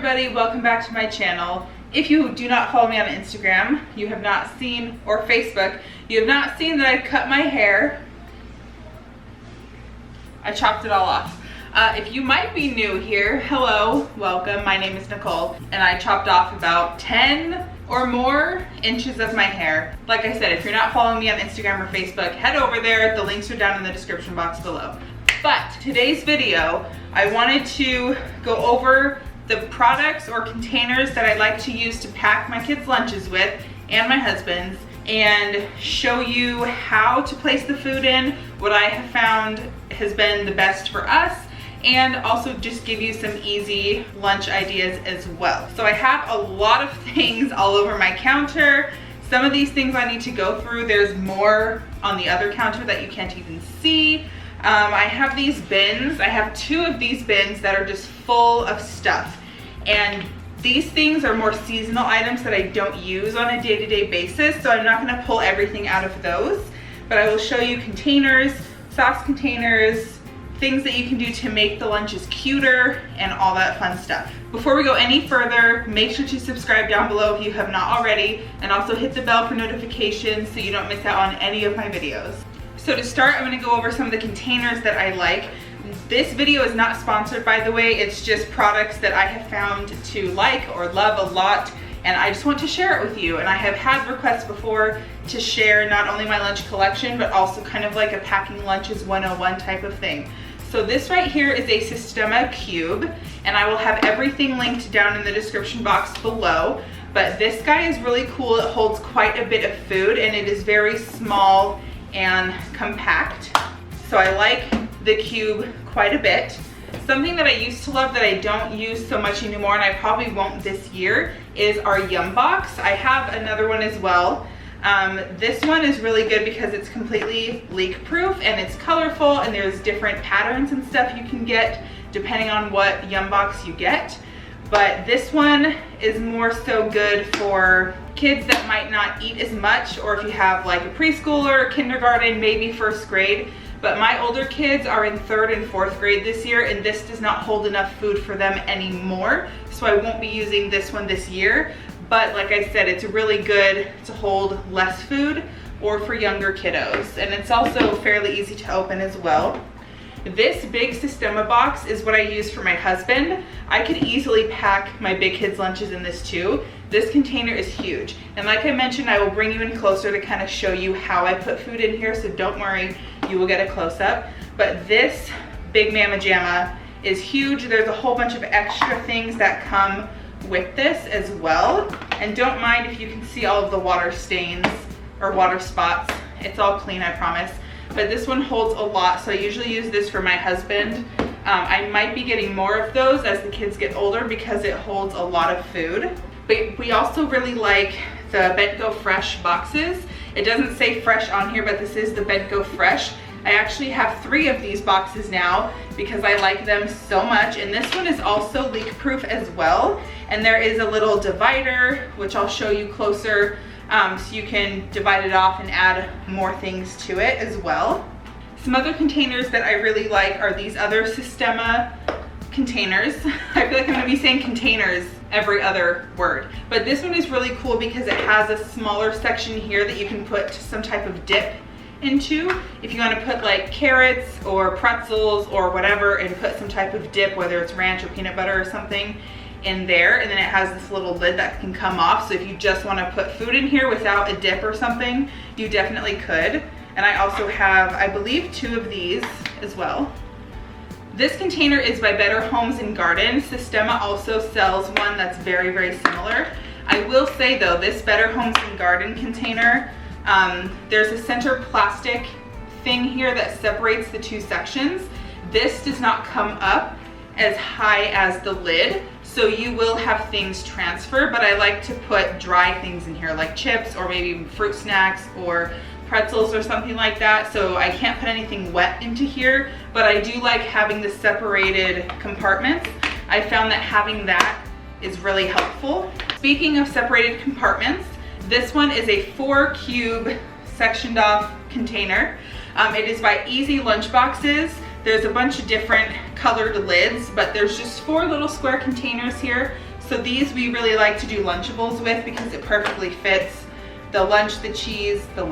everybody, welcome back to my channel. If you do not follow me on Instagram, you have not seen, or Facebook, you have not seen that I've cut my hair. I chopped it all off. If you might be new here, hello, welcome, my name is Nicole, and I chopped off about 10 or more inches of my hair. Like I said, if you're not following me on Instagram or Facebook, head over there, the links are down in the description box below. But today's video, I wanted to go over the products or containers that I like to use to pack my kids' lunches with and my husband's, and show you how to place the food in, what I have found has been the best for us, and also just give you some easy lunch ideas as well. So I have a lot of things all over my counter. Some of these things I need to go through. There's more on the other counter that you can't even see. I have these bins. I have 2 of these bins that are just full of stuff. And these things are more seasonal items that I don't use on a day-to-day basis, so I'm not gonna pull everything out of those. But I will show you containers, sauce containers, things that you can do to make the lunches cuter, and all that fun stuff. Before we go any further, make sure to subscribe down below if you have not already, and also hit the bell for notifications so you don't miss out on any of my videos. So to start, I'm gonna go over some of the containers that I like. This video is not sponsored, by the way. It's just products that I have found to like or love a lot, and I just want to share it with you. And I have had requests before to share not only my lunch collection, but also kind of like a packing lunches 101 type of thing. So this right here is a Sistema cube, and I will have everything linked down in the description box below. But this guy is really cool. It holds quite a bit of food, and it is very small and compact. So I like the cube quite a bit. Something that I used to love that I don't use so much anymore, and I probably won't this year, is our Yum Box. I have another one as well. This one is really good because it's completely leak proof and it's colorful, and there's different patterns and stuff you can get depending on what Yum Box you get. But this one is more so good for kids that might not eat as much, or if you have like a preschooler, kindergarten, maybe first grade. But my older kids are in 3rd and 4th grade this year, and this does not hold enough food for them anymore. So I won't be using this one this year. But like I said, it's really good to hold less food or for younger kiddos. And it's also fairly easy to open as well. This big Sistema box is what I use for my husband. I could easily pack my big kids' lunches in this too. This container is huge. And like I mentioned, I will bring you in closer to kind of show you how I put food in here, so don't worry, you will get a close-up. But this big Mama Jamma is huge. There's a whole bunch of extra things that come with this as well. And don't mind if you can see all of the water stains or water spots. It's all clean, I promise. But this one holds a lot, so I usually use this for my husband. I might be getting more of those as the kids get older because it holds a lot of food. But we also really like the Bento Fresh boxes. It doesn't say fresh on here, but this is the Bento Fresh. I actually have 3 of these boxes now because I like them so much. And this one is also leak proof as well. And there is a little divider, which I'll show you closer. So you can divide it off and add more things to it as well. Some other containers that I really like are these other Sistema containers. I feel like I'm gonna be saying containers every other word. But this one is really cool because it has a smaller section here that you can put some type of dip into. If you wanna put like carrots or pretzels or whatever and put some type of dip, whether it's ranch or peanut butter or something, in there. And then it has this little lid that can come off, so if you just want to put food in here without a dip or something, you definitely could. And I also have, I believe, 2 of these as well. This container is by Better Homes and Gardens. Sistema also sells one that's very, very similar. I will say though, this Better Homes and Garden container, there's a center plastic thing here that separates the 2 sections. This does not come up as high as the lid, so you will have things transfer, but I like to put dry things in here like chips or maybe fruit snacks or pretzels or something like that. So I can't put anything wet into here, but I do like having the separated compartments. I found that having that is really helpful. Speaking of separated compartments, this one is a 4 cube sectioned off container. It is by Easy Lunchboxes. There's a bunch of different colored lids, but there's just 4 little square containers here. So these we really like to do Lunchables with because it perfectly fits the lunch, the cheese, the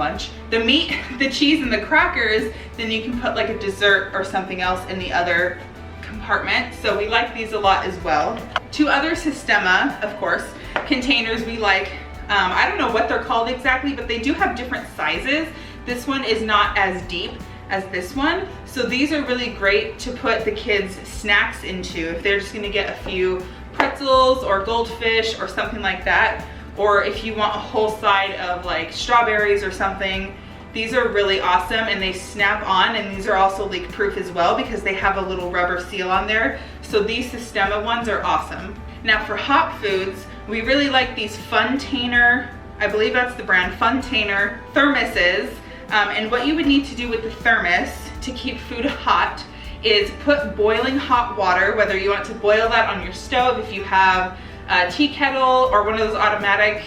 meat, the cheese, and the crackers. Then you can put like a dessert or something else in the other compartment. So we like these a lot as well. Two other Sistema, of course, containers we like. I don't know what they're called exactly, but they do have different sizes. This one is not as deep as this one. So these are really great to put the kids' snacks into if they're just gonna get a few pretzels or goldfish or something like that. Or if you want a whole side of like strawberries or something. These are really awesome and they snap on, and these are also leak proof as well because they have a little rubber seal on there. So these Sistema ones are awesome. Now for hot foods, we really like these Funtainer, I believe that's the brand, Funtainer thermoses. And what you would need to do with the thermos to keep food hot is put boiling hot water, whether you want to boil that on your stove, if you have a tea kettle or one of those automatic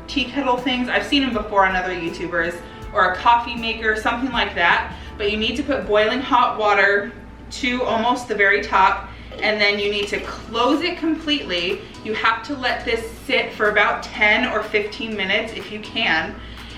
tea kettle things. I've seen them before on other YouTubers, or a coffee maker, something like that. But you need to put boiling hot water to almost the very top, and then you need to close it completely. You have to let this sit for about 10 or 15 minutes if you can.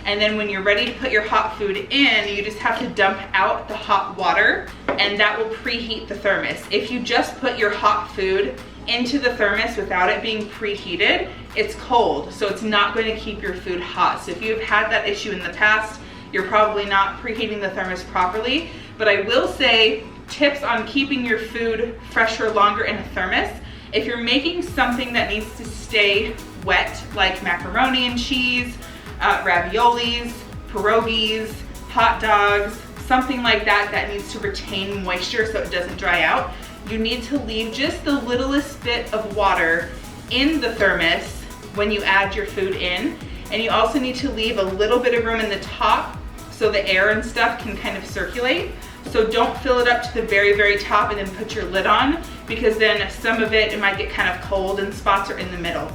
And then when you're ready to put your hot food in, you just have to dump out the hot water, and that will preheat the thermos. If you just put your hot food into the thermos without it being preheated, it's cold, so it's not going to keep your food hot. So if you've had that issue in the past, you're probably not preheating the thermos properly. But I will say, tips on keeping your food fresher longer in a thermos. If you're making something that needs to stay wet, like macaroni and cheese, raviolis, pierogies, hot dogs, something like that that needs to retain moisture so it doesn't dry out, you need to leave just the littlest bit of water in the thermos when you add your food in. And you also need to leave a little bit of room in the top so the air and stuff can kind of circulate. So don't fill it up to the very, very top and then put your lid on, because then some of it might get kind of cold and spots are in the middle.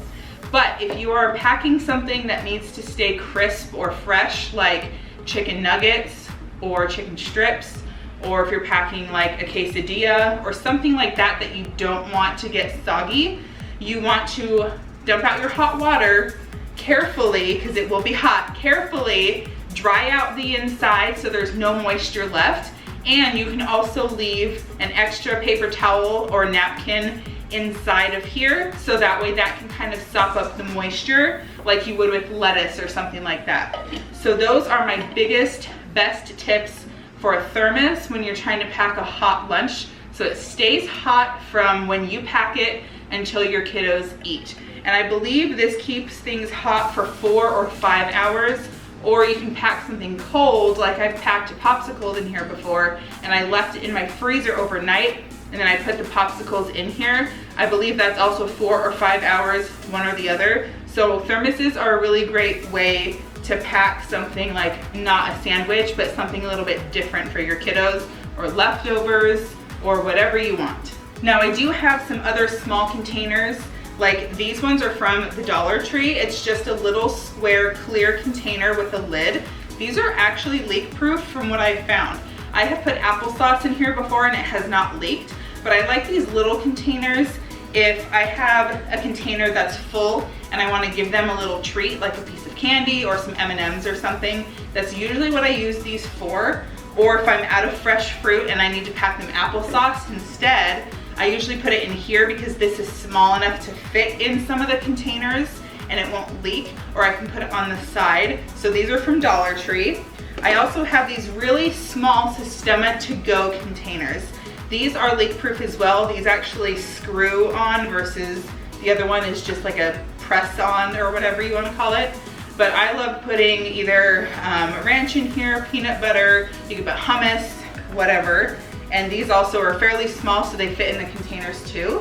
But if you are packing something that needs to stay crisp or fresh, like chicken nuggets or chicken strips, or if you're packing like a quesadilla or something like that that you don't want to get soggy, you want to dump out your hot water carefully, because it will be hot, carefully dry out the inside so there's no moisture left. And you can also leave an extra paper towel or napkin inside of here, so that way that can kind of sop up the moisture like you would with lettuce or something like that. So those are my biggest, best tips for a thermos when you're trying to pack a hot lunch, so it stays hot from when you pack it until your kiddos eat. And I believe this keeps things hot for 4 or 5 hours. Or you can pack something cold, like I've packed a popsicle in here before, and I left it in my freezer overnight, and then I put the popsicles in here. I believe that's also 4 or 5 hours, one or the other. So thermoses are a really great way to pack something like not a sandwich, but something a little bit different for your kiddos, or leftovers, or whatever you want. Now I do have some other small containers. Like these ones are from the Dollar Tree. It's just a little square clear container with a lid. These are actually leak proof from what I've found. I have put applesauce in here before and it has not leaked, but I like these little containers if I have a container that's full and I want to give them a little treat, like a piece of candy or some M&Ms or something. That's usually what I use these for. Or if I'm out of fresh fruit and I need to pack them applesauce instead, I usually put it in here because this is small enough to fit in some of the containers and it won't leak, or I can put it on the side. So these are from Dollar Tree. I also have these really small Sistema to-go containers. These are leak proof as well. These actually screw on versus the other one is just like a press on or whatever you want to call it. But I love putting either ranch in here, peanut butter, you can put hummus, whatever. And these also are fairly small, so they fit in the containers too.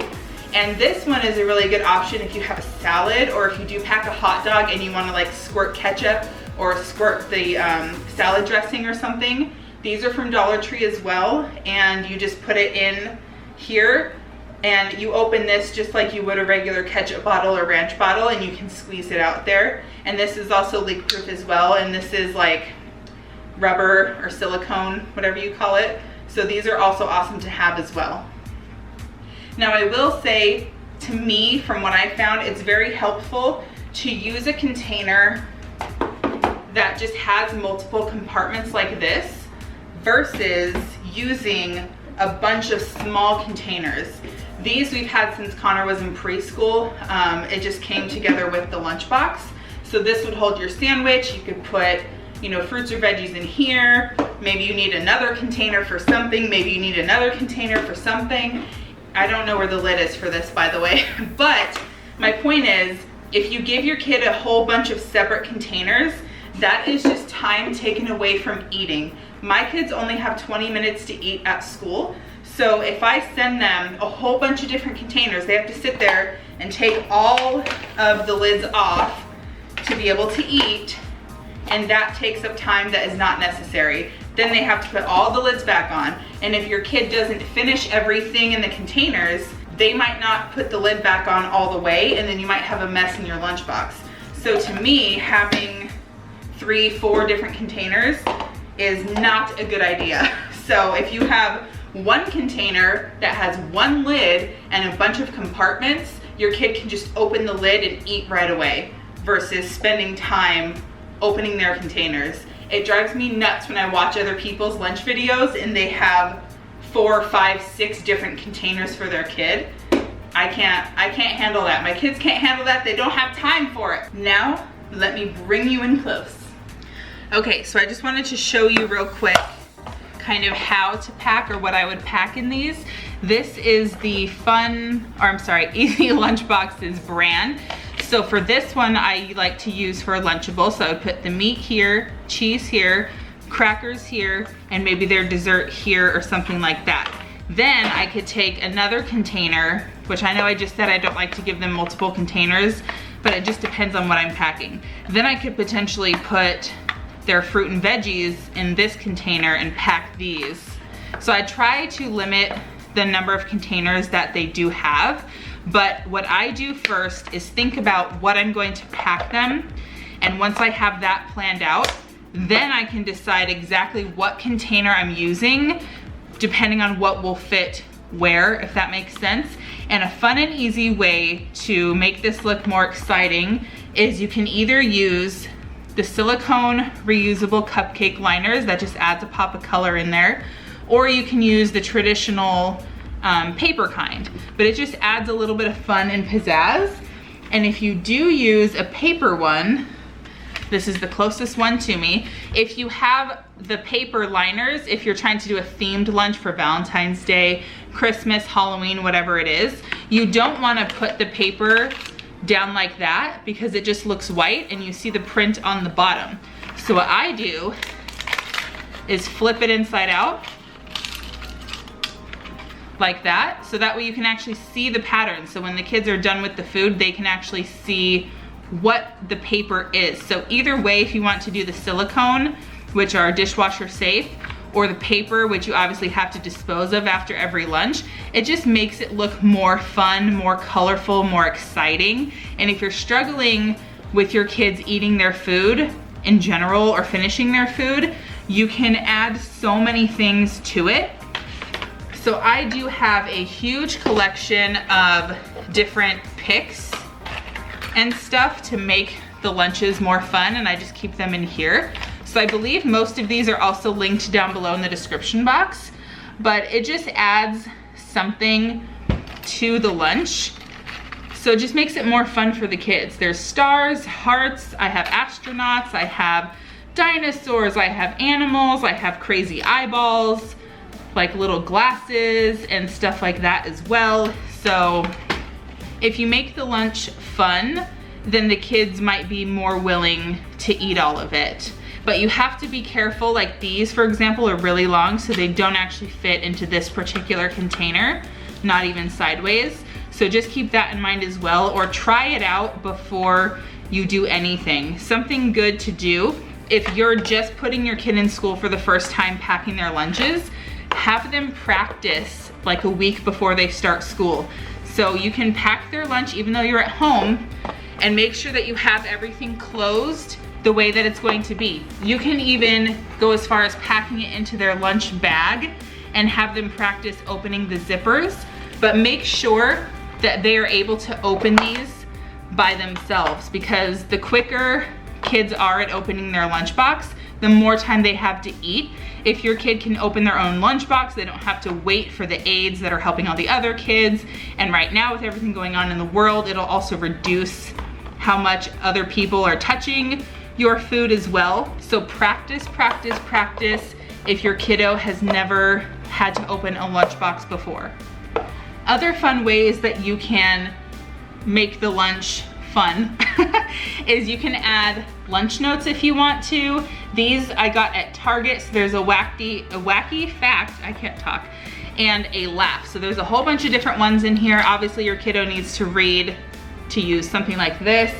And this one is a really good option if you have a salad, or if you do pack a hot dog and you want to like squirt ketchup or squirt the salad dressing or something. These are from Dollar Tree as well, and you just put it in here and you open this just like you would a regular ketchup bottle or ranch bottle, and you can squeeze it out there. And this is also leak proof as well, and this is like rubber or silicone, whatever you call it. So these are also awesome to have as well. Now I will say, to me, from what I found, it's very helpful to use a container that just has multiple compartments like this versus using a bunch of small containers. These we've had since Connor was in preschool. It just came together with the lunchbox. So this would hold your sandwich. You could put, you know, fruits or veggies in here. Maybe you need another container for something. Maybe you need another container for something. I don't know where the lid is for this, by the way. But my point is, if you give your kid a whole bunch of separate containers, that is just time taken away from eating. My kids only have 20 minutes to eat at school. So if I send them a whole bunch of different containers, they have to sit there and take all of the lids off to be able to eat, and that takes up time that is not necessary. Then they have to put all the lids back on, and if your kid doesn't finish everything in the containers, they might not put the lid back on all the way, and then you might have a mess in your lunchbox. So to me, having 3-4 different containers is not a good idea. So if you have one container that has one lid and a bunch of compartments, your kid can just open the lid and eat right away versus spending time opening their containers. It drives me nuts when I watch other people's lunch videos and they have 4, 5, 6 different containers for their kid. I can't handle that. My kids can't handle that. They don't have time for it. Now, let me bring you in close. Okay, so I just wanted to show you real quick kind of how to pack, or what I would pack in these. This is the Easy Lunchboxes brand. So for this one, I like to use for a Lunchable. So I would put the meat here, cheese here, crackers here, and maybe their dessert here or something like that. Then I could take another container, which I know I just said I don't like to give them multiple containers, but it just depends on what I'm packing. Then I could potentially put their fruit and veggies in this container and pack these. So I try to limit the number of containers that they do have, but what I do first is think about what I'm going to pack them, and once I have that planned out, then I can decide exactly what container I'm using depending on what will fit where, if that makes sense. And a fun and easy way to make this look more exciting is you can either use the silicone reusable cupcake liners that just adds a pop of color in there, or you can use the traditional paper kind, but it just adds a little bit of fun and pizzazz. And if you do use a paper one, this is the closest one to me. If you have the paper liners, if you're trying to do a themed lunch for Valentine's Day, Christmas, Halloween, whatever it is, you don't want to put the paper down like that because it just looks white and you see the print on the bottom. So what I do is flip it inside out like that, so that way you can actually see the pattern. So when the kids are done with the food, they can actually see what the paper is. So either way, if you want to do the silicone, which are dishwasher safe, or the paper, which you obviously have to dispose of after every lunch, it just makes it look more fun, more colorful, more exciting. And if you're struggling with your kids eating their food in general or finishing their food, you can add so many things to it. So I do have a huge collection of different picks and stuff to make the lunches more fun, and I just keep them in here. So I believe most of these are also linked down below in the description box, but it just adds something to the lunch. So it just makes it more fun for the kids. There's stars, hearts, I have astronauts, I have dinosaurs, I have animals, I have crazy eyeballs, like little glasses and stuff like that as well. So if you make the lunch fun, then the kids might be more willing to eat all of it. But you have to be careful, like these, for example, are really long, so they don't actually fit into this particular container, not even sideways. So just keep that in mind as well, or try it out before you do anything. Something good to do, if you're just putting your kid in school for the first time packing their lunches, have them practice like a week before they start school. So you can pack their lunch even though you're at home, and make sure that you have everything closed the way that it's going to be. You can even go as far as packing it into their lunch bag and have them practice opening the zippers, but make sure that they are able to open these by themselves, because the quicker kids are at opening their lunchbox, the more time they have to eat. If your kid can open their own lunchbox, they don't have to wait for the aides that are helping all the other kids. And right now, with everything going on in the world, it'll also reduce how much other people are touching your food as well. So practice, practice, practice if your kiddo has never had to open a lunchbox before. Other fun ways that you can make the lunch fun is you can add lunch notes if you want to. These I got at Target. So there's a wacky fact, I can't talk, and a laugh. So there's a whole bunch of different ones in here. Obviously your kiddo needs to read to use something like this.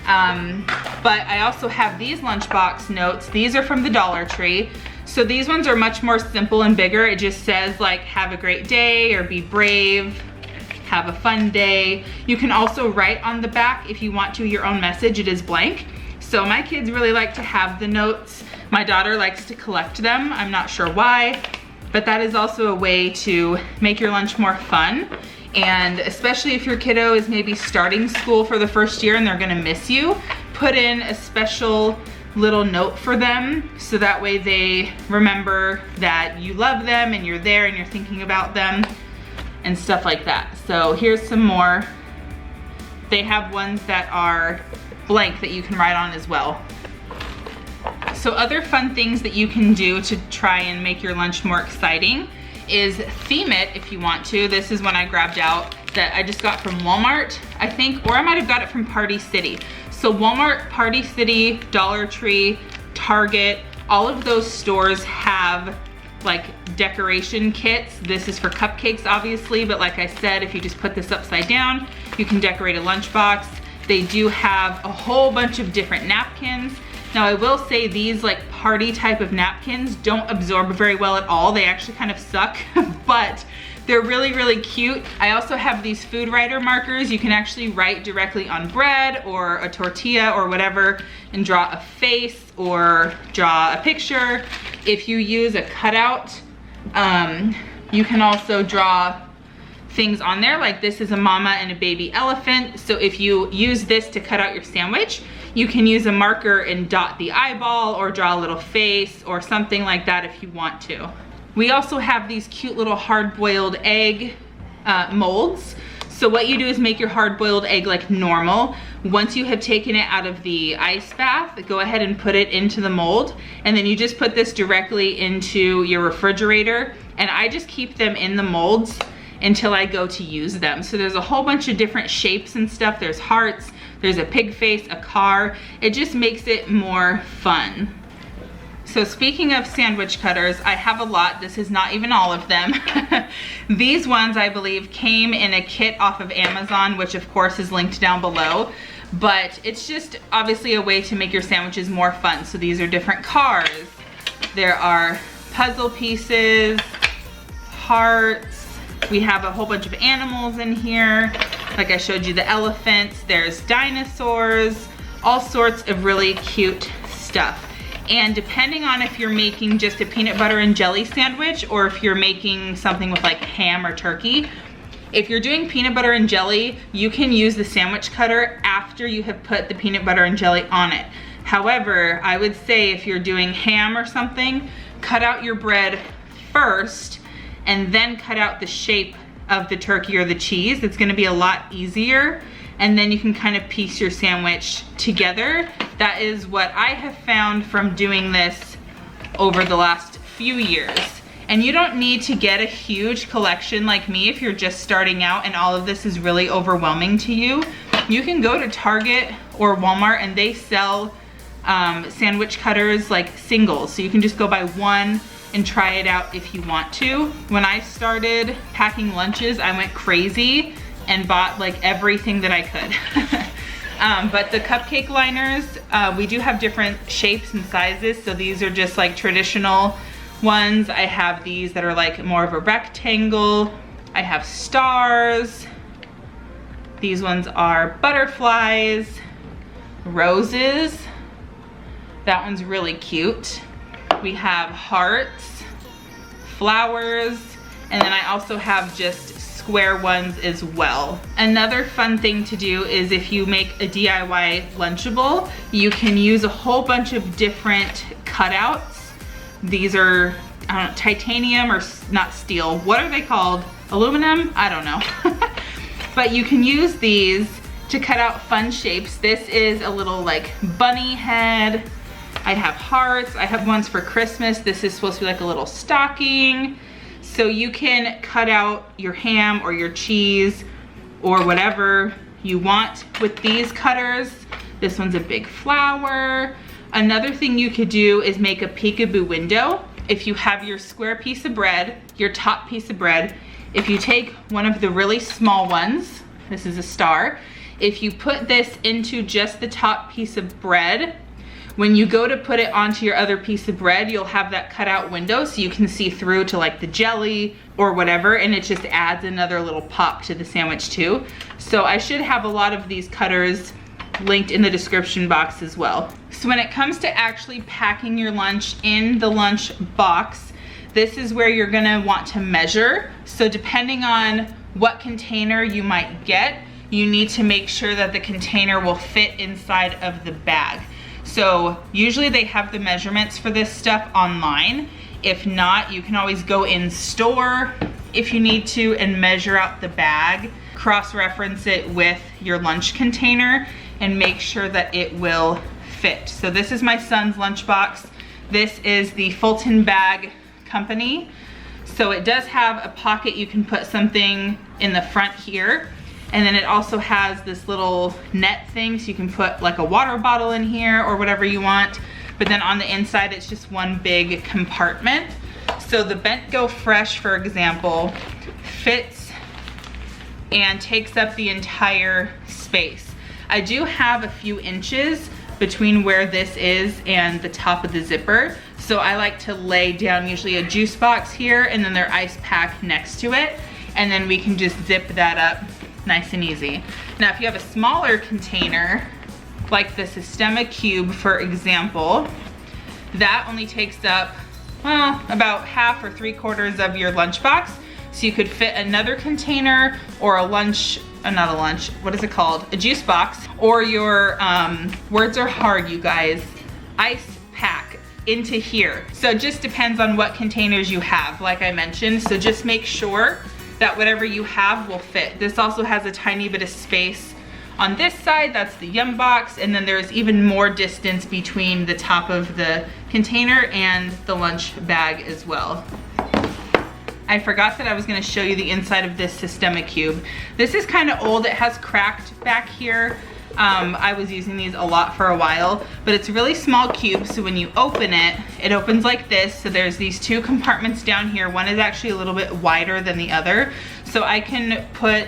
But I also have these lunchbox notes. These are from the Dollar Tree. So these ones are much more simple and bigger. It just says like, have a great day, or be brave, have a fun day. You can also write on the back if you want to your own message. It is blank. So my kids really like to have the notes. My daughter likes to collect them. I'm not sure why, but that is also a way to make your lunch more fun. And especially if your kiddo is maybe starting school for the first year and they're gonna miss you, put in a special little note for them, so that way they remember that you love them and you're there and you're thinking about them and stuff like that. So here's some more. They have ones that are blank that you can write on as well. So other fun things that you can do to try and make your lunch more exciting is theme it if you want to. This is one I grabbed out that I just got from Walmart, I think, or I might have got it from Party City. So Walmart, Party City, Dollar Tree, Target, all of those stores have like decoration kits. This is for cupcakes obviously, but like I said, if you just put this upside down, you can decorate a lunchbox. They do have a whole bunch of different napkins. Now I will say these like party type of napkins don't absorb very well at all. They actually kind of suck, but they're really, really cute. I also have these food writer markers. You can actually write directly on bread or a tortilla or whatever and draw a face or draw a picture. If you use a cutout, you can also draw things on there, like this is a mama and a baby elephant. So if you use this to cut out your sandwich, you can use a marker and dot the eyeball or draw a little face or something like that if you want to. We also have these cute little hard-boiled egg molds. So what you do is make your hard-boiled egg like normal. Once you have taken it out of the ice bath, go ahead and put it into the mold, and then you just put this directly into your refrigerator, and I just keep them in the molds until I go to use them. So there's a whole bunch of different shapes and stuff. There's hearts, there's a pig face, a car. It just makes it more fun. So speaking of sandwich cutters, I have a lot. This is not even all of them. These ones, I believe, came in a kit off of Amazon, which of course is linked down below. But it's just obviously a way to make your sandwiches more fun. So these are different cars. There are puzzle pieces, hearts. We have a whole bunch of animals in here. Like I showed you, the elephants. There's dinosaurs, all sorts of really cute stuff. And depending on if you're making just a peanut butter and jelly sandwich or if you're making something with like ham or turkey, if you're doing peanut butter and jelly, you can use the sandwich cutter after you have put the peanut butter and jelly on it. However, I would say if you're doing ham or something, cut out your bread first and then cut out the shape of the turkey or the cheese. It's gonna be a lot easier, and then you can kind of piece your sandwich together. That is what I have found from doing this over the last few years. And you don't need to get a huge collection like me if you're just starting out and all of this is really overwhelming to you. You can go to Target or Walmart and they sell sandwich cutters like singles. So you can just go buy one and try it out if you want to. When I started packing lunches, I went crazy and bought like everything that I could. But the cupcake liners, we do have different shapes and sizes. So these are just like traditional ones. I have these that are like more of a rectangle. I have stars. These ones are butterflies, roses. That one's really cute. We have hearts, flowers, and then I also have just square ones as well. Another fun thing to do is if you make a DIY Lunchable, you can use a whole bunch of different cutouts. These are, I don't know, titanium or not steel. What are they called? Aluminum? I don't know. But you can use these to cut out fun shapes. This is a little like bunny head. I have hearts. I have ones for Christmas. This is supposed to be like a little stocking. So you can cut out your ham or your cheese or whatever you want with these cutters. This one's a big flower. Another thing you could do is make a peekaboo window. If you have your square piece of bread, your top piece of bread, if you take one of the really small ones, this is a star, if you put this into just the top piece of bread, when you go to put it onto your other piece of bread, you'll have that cutout window so you can see through to like the jelly or whatever, and it just adds another little pop to the sandwich too. So I should have a lot of these cutters linked in the description box as well. So when it comes to actually packing your lunch in the lunch box, this is where you're gonna want to measure. So depending on what container you might get, you need to make sure that the container will fit inside of the bag. So usually they have the measurements for this stuff online. If not, you can always go in store if you need to and measure out the bag, cross-reference it with your lunch container and make sure that it will fit. So this is my son's lunchbox. This is the Fulton Bag Company. So it does have a pocket you can put something in the front here. And then it also has this little net thing so you can put like a water bottle in here or whatever you want. But then on the inside, it's just one big compartment. So the Bent Go Fresh, for example, fits and takes up the entire space. I do have a few inches between where this is and the top of the zipper. So I like to lay down usually a juice box here and then their ice pack next to it. And then we can just zip that up nice and easy. Now, if you have a smaller container, like the Sistema Cube, for example, that only takes up, well, about half or 3/4 of your lunchbox. So you could fit another container or a lunch, not a lunch, what is it called? A juice box, or your, words are hard, you guys, ice pack into here. So it just depends on what containers you have, like I mentioned. So just make sure that whatever you have will fit. This also has a tiny bit of space on this side, that's the Yum box, and then there's even more distance between the top of the container and the lunch bag as well. I forgot that I was gonna show you the inside of this Sistema Cube. This is kind of old, it has cracked back here. I was using these a lot for a while, but it's a really small cube, so when you open it, it opens like this. So there's these two compartments down here. One is actually a little bit wider than the other. So I can put,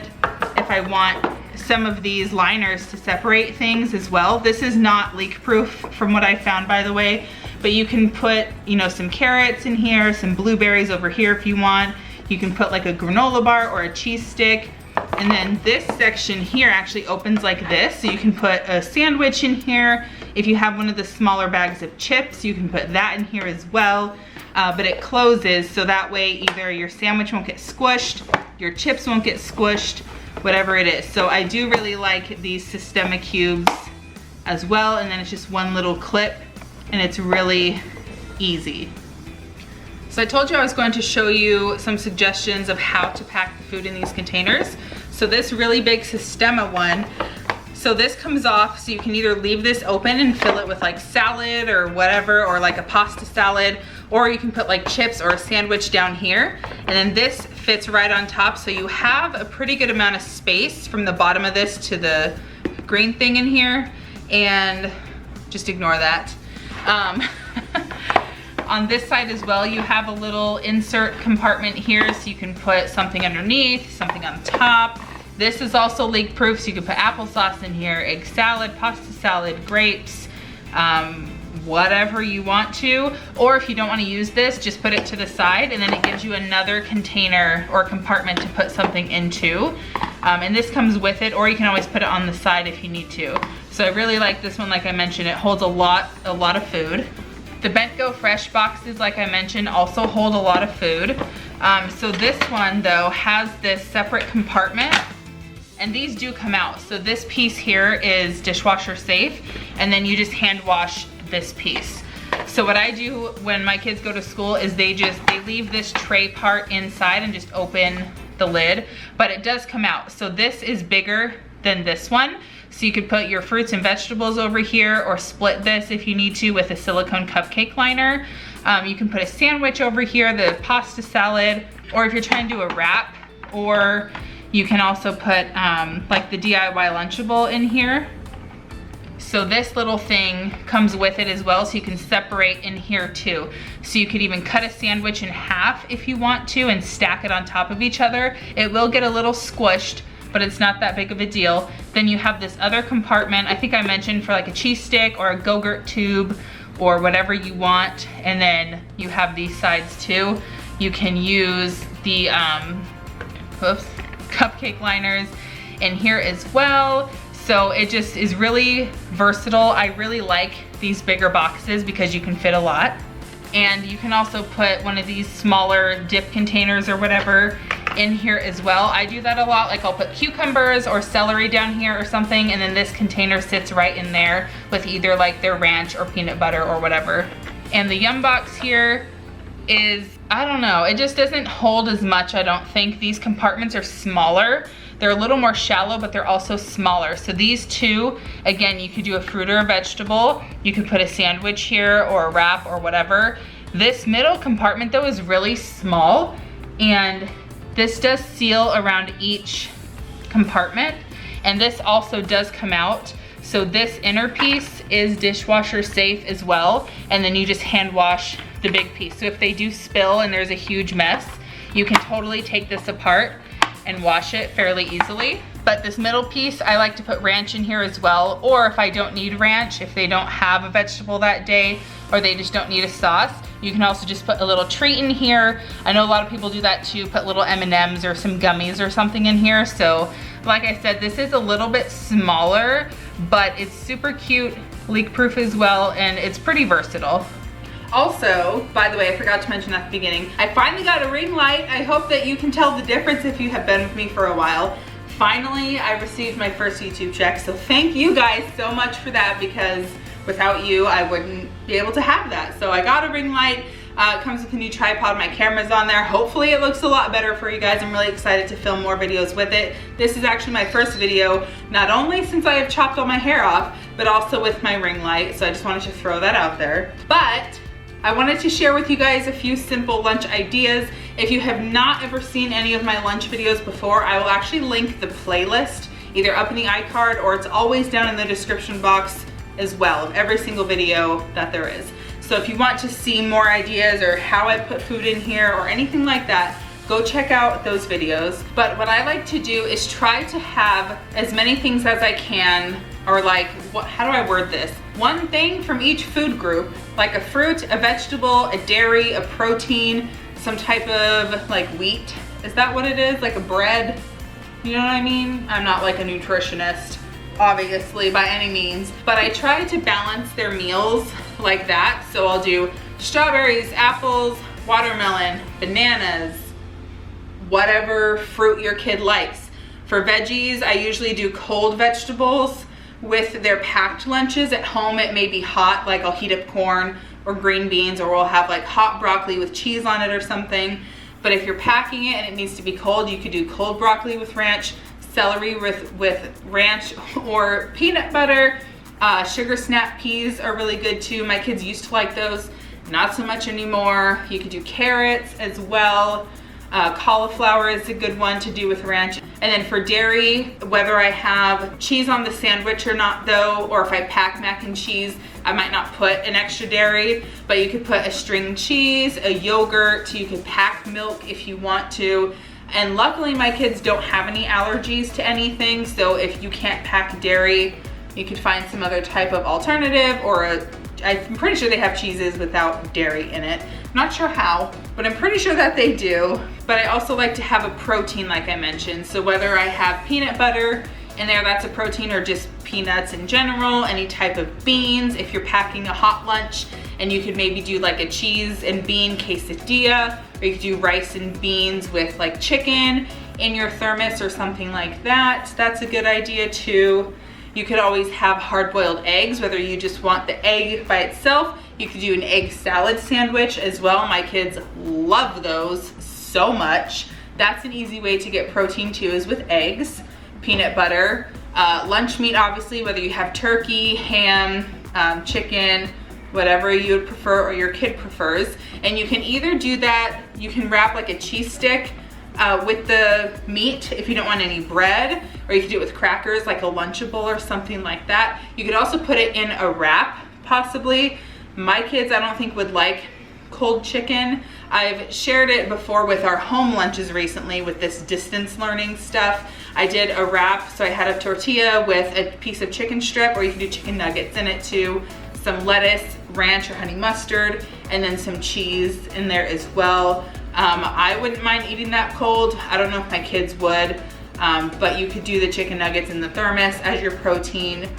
if I want, some of these liners to separate things as well. This is not leak proof from what I found, by the way, but you can put, you know, some carrots in here, some blueberries over here if you want. You can put like a granola bar or a cheese stick. And then this section here actually opens like this, so you can put a sandwich in here. If you have one of the smaller bags of chips, you can put that in here as well. But it closes, so that way either your sandwich won't get squished, your chips won't get squished, whatever it is. So I do really like these Sistema Cubes as well. And then it's just one little clip and it's really easy. So I told you I was going to show you some suggestions of how to pack the food in these containers. So this really big Sistema one, so this comes off, so you can either leave this open and fill it with like salad or whatever, or like a pasta salad, or you can put like chips or a sandwich down here. And then this fits right on top, so you have a pretty good amount of space from the bottom of this to the green thing in here, and just ignore that. On this side as well, you have a little insert compartment here, so you can put something underneath, something on top. This is also leak proof, so you can put applesauce in here, egg salad, pasta salad, grapes, whatever you want to. Or if you don't want to use this, just put it to the side, and then it gives you another container or compartment to put something into. And this comes with it, or you can always put it on the side if you need to. So I really like this one. Like I mentioned, it holds a lot of food. The Bent Go Fresh boxes, like I mentioned, also hold a lot of food. So this one though has this separate compartment, and these do come out. So this piece here is dishwasher safe, and then you just hand wash this piece. So what I do when my kids go to school is they leave this tray part inside and just open the lid, but it does come out. So this is bigger than this one. So you could put your fruits and vegetables over here, or split this if you need to with a silicone cupcake liner. You can put a sandwich over here, the pasta salad, or if you're trying to do a wrap, or you can also put like the DIY Lunchable in here. So this little thing comes with it as well, so you can separate in here too. So you could even cut a sandwich in half if you want to and stack it on top of each other. It will get a little squished, but it's not that big of a deal. Then you have this other compartment, I think I mentioned, for like a cheese stick or a Go-Gurt tube or whatever you want. And then you have these sides too. You can use the cupcake liners in here as well. So it just is really versatile. I really like these bigger boxes because you can fit a lot. And you can also put one of these smaller dip containers or whatever in here as well. I do that a lot. Like I'll put cucumbers or celery down here or something, and then this container sits right in there with either like their ranch or peanut butter or whatever. And the Yum box here is, I don't know, it just doesn't hold as much, I don't think. These compartments are smaller. They're a little more shallow, but they're also smaller. So these two, again, you could do a fruit or a vegetable. You could put a sandwich here or a wrap or whatever. This middle compartment though is really small, and this does seal around each compartment. And this also does come out. So this inner piece is dishwasher safe as well. And then you just hand wash the big piece. So if they do spill and there's a huge mess, you can totally take this apart and wash it fairly easily. But this middle piece, I like to put ranch in here as well. Or if I don't need ranch, if they don't have a vegetable that day, or they just don't need a sauce, you can also just put a little treat in here. I know a lot of people do that too, put little M&Ms or some gummies or something in here. So like I said, this is a little bit smaller, but it's super cute, leak-proof as well, and it's pretty versatile. Also, by the way, I forgot to mention at the beginning, I finally got a ring light. I hope that you can tell the difference if you have been with me for a while. Finally, I received my first YouTube check, so thank you guys so much for that, because without you, I wouldn't be able to have that. So I got a ring light. It comes with a new tripod. My camera's on there. Hopefully it looks a lot better for you guys. I'm really excited to film more videos with it. This is actually my first video, not only since I have chopped all my hair off, but also with my ring light. So I just wanted to throw that out there. But I wanted to share with you guys a few simple lunch ideas. If you have not ever seen any of my lunch videos before, I will actually link the playlist either up in the iCard, or it's always down in the description box as well of every single video that there is. So if you want to see more ideas or how I put food in here or anything like that, go check out those videos. But what I like to do is try to have as many things as I can, or like, how do I word this? One thing from each food group, like a fruit, a vegetable, a dairy, a protein, some type of like wheat. Is that what it is? Like a bread? You know what I mean? I'm not like a nutritionist, obviously, by any means, but I try to balance their meals like that. So I'll do strawberries, apples, watermelon, bananas, whatever fruit your kid likes. For veggies, I usually do cold vegetables with their packed lunches. At home, it may be hot, like I'll heat up corn or green beans, or we'll have like hot broccoli with cheese on it or something. But if you're packing it and it needs to be cold, you could do cold broccoli with ranch, celery with ranch or peanut butter. Sugar snap peas are really good too. My kids used to like those, not so much anymore. You could do carrots as well. Cauliflower is a good one to do with ranch. And then for dairy, whether I have cheese on the sandwich or not though, or if I pack mac and cheese, I might not put an extra dairy, but you could put a string cheese, a yogurt, you could pack milk if you want to. And luckily my kids don't have any allergies to anything, so if you can't pack dairy, you could find some other type of alternative, or I'm pretty sure they have cheeses without dairy in it. I'm not sure how, but I'm pretty sure that they do. But I also like to have a protein, like I mentioned. So whether I have peanut butter in there, that's a protein, or just peanuts in general, any type of beans. If you're packing a hot lunch, and you could maybe do like a cheese and bean quesadilla or you could do rice and beans with like chicken in your thermos or something like that. That's a good idea too. You could always have hard-boiled eggs, whether you just want the egg by itself. You could do an egg salad sandwich as well. My kids love those so much. That's an easy way to get protein too, is with eggs, peanut butter, lunch meat obviously, whether you have turkey, ham, chicken, whatever you would prefer or your kid prefers. And you can either do that, you can wrap like a cheese stick with the meat if you don't want any bread, or you can do it with crackers like a Lunchable or something like that. You could also put it in a wrap possibly. My kids I don't think would like cold chicken. I've shared it before with our home lunches recently with this distance learning stuff. I did a wrap, so I had a tortilla with a piece of chicken strip, or you can do chicken nuggets in it too, some lettuce, ranch or honey mustard, and then some cheese in there as well. I wouldn't mind eating that cold. I don't know if my kids would, but you could do the chicken nuggets in the thermos as your protein,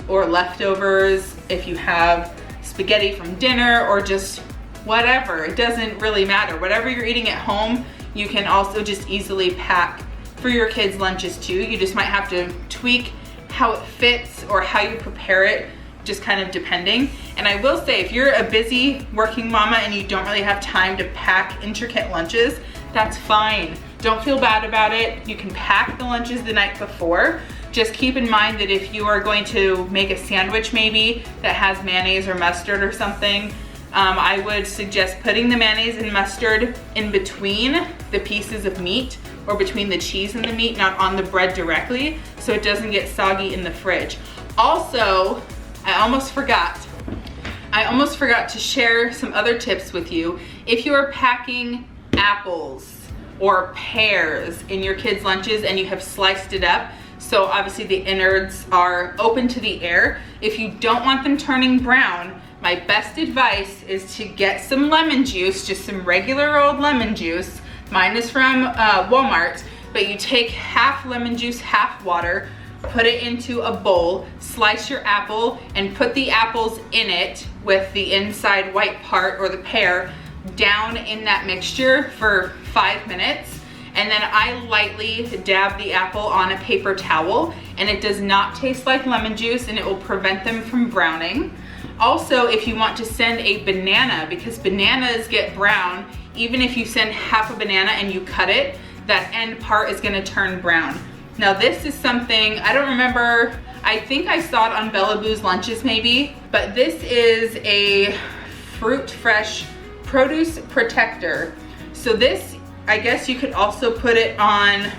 or leftovers if you have spaghetti from dinner, or just whatever. It doesn't really matter. Whatever you're eating at home, you can also just easily pack for your kids' lunches too. You just might have to tweak how it fits or how you prepare it, just kind of depending. And I will say, if you're a busy working mama and you don't really have time to pack intricate lunches, that's fine. Don't feel bad about it. You can pack the lunches the night before. Just keep in mind that if you are going to make a sandwich maybe that has mayonnaise or mustard or something, I would suggest putting the mayonnaise and mustard in between the pieces of meat, or between the cheese and the meat, not on the bread directly, so it doesn't get soggy in the fridge. Also, I almost forgot to share some other tips with you. If you are packing apples or pears in your kids' lunches and you have sliced it up, so obviously the innards are open to the air, if you don't want them turning brown, my best advice is to get some lemon juice, just some regular old lemon juice. Mine is from Walmart, but you take half lemon juice, half water, put it into a bowl, slice your apple, and put the apples in it with the inside white part, or the pear, down in that mixture for 5 minutes. And then I lightly dab the apple on a paper towel, and it does not taste like lemon juice, and it will prevent them from browning. Also, if you want to send a banana, because bananas get brown, even if you send half a banana and you cut it, that end part is gonna turn brown. Now this is something, I don't remember, I think I saw it on Bella Boo's lunches maybe, but this is a fruit fresh produce protector. So this, I guess you could also put it on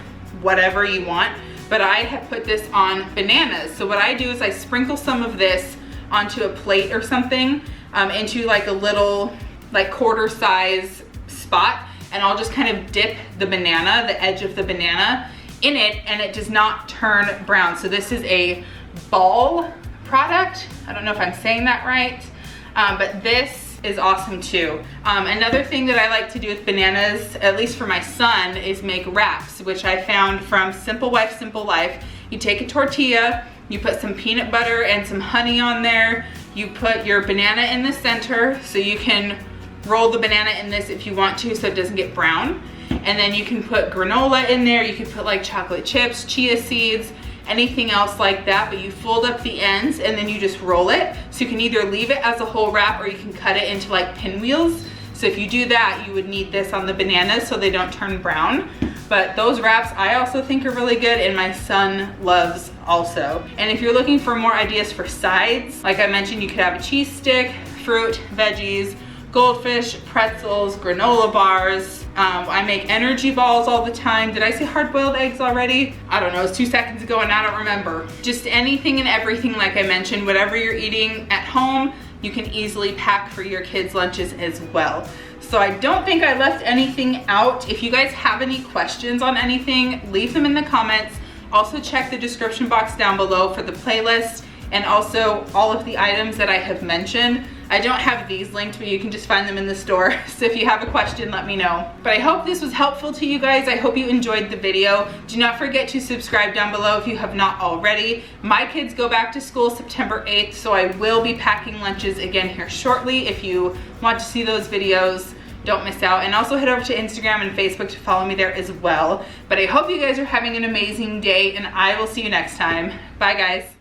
whatever you want, but I have put this on bananas. So what I do is I sprinkle some of this onto a plate or something, into like a little, like quarter size spot, and I'll just kind of dip the banana, the edge of the banana, in it, and it does not turn brown. So this is a ball product. I don't know if I'm saying that right, but this is awesome too. Another thing that I like to do with bananas, at least for my son, is make wraps, which I found from Simple Wife, Simple Life. You take a tortilla, you put some peanut butter and some honey on there. You put your banana in the center, so you can roll the banana in this if you want to, so it doesn't get brown. And then you can put granola in there. You can put like chocolate chips, chia seeds, anything else like that, but you fold up the ends and then you just roll it. So you can either leave it as a whole wrap, or you can cut it into like pinwheels. So if you do that, you would need this on the bananas so they don't turn brown. But those wraps I also think are really good, and my son loves also. And if you're looking for more ideas for sides, like I mentioned, you could have a cheese stick, fruit, veggies, goldfish, pretzels, granola bars. I make energy balls all the time. Did I say hard-boiled eggs already? I don't know, it was 2 seconds ago and I don't remember. Just anything and everything, like I mentioned, whatever you're eating at home, you can easily pack for your kids' lunches as well. So I don't think I left anything out. If you guys have any questions on anything, leave them in the comments. Also check the description box down below for the playlist, and also all of the items that I have mentioned. I don't have these linked, but you can just find them in the store. So if you have a question, let me know. But I hope this was helpful to you guys. I hope you enjoyed the video. Do not forget to subscribe down below if you have not already. My kids go back to school September 8th, so I will be packing lunches again here shortly. If you want to see those videos, don't miss out. And also head over to Instagram and Facebook to follow me there as well. But I hope you guys are having an amazing day, and I will see you next time. Bye guys.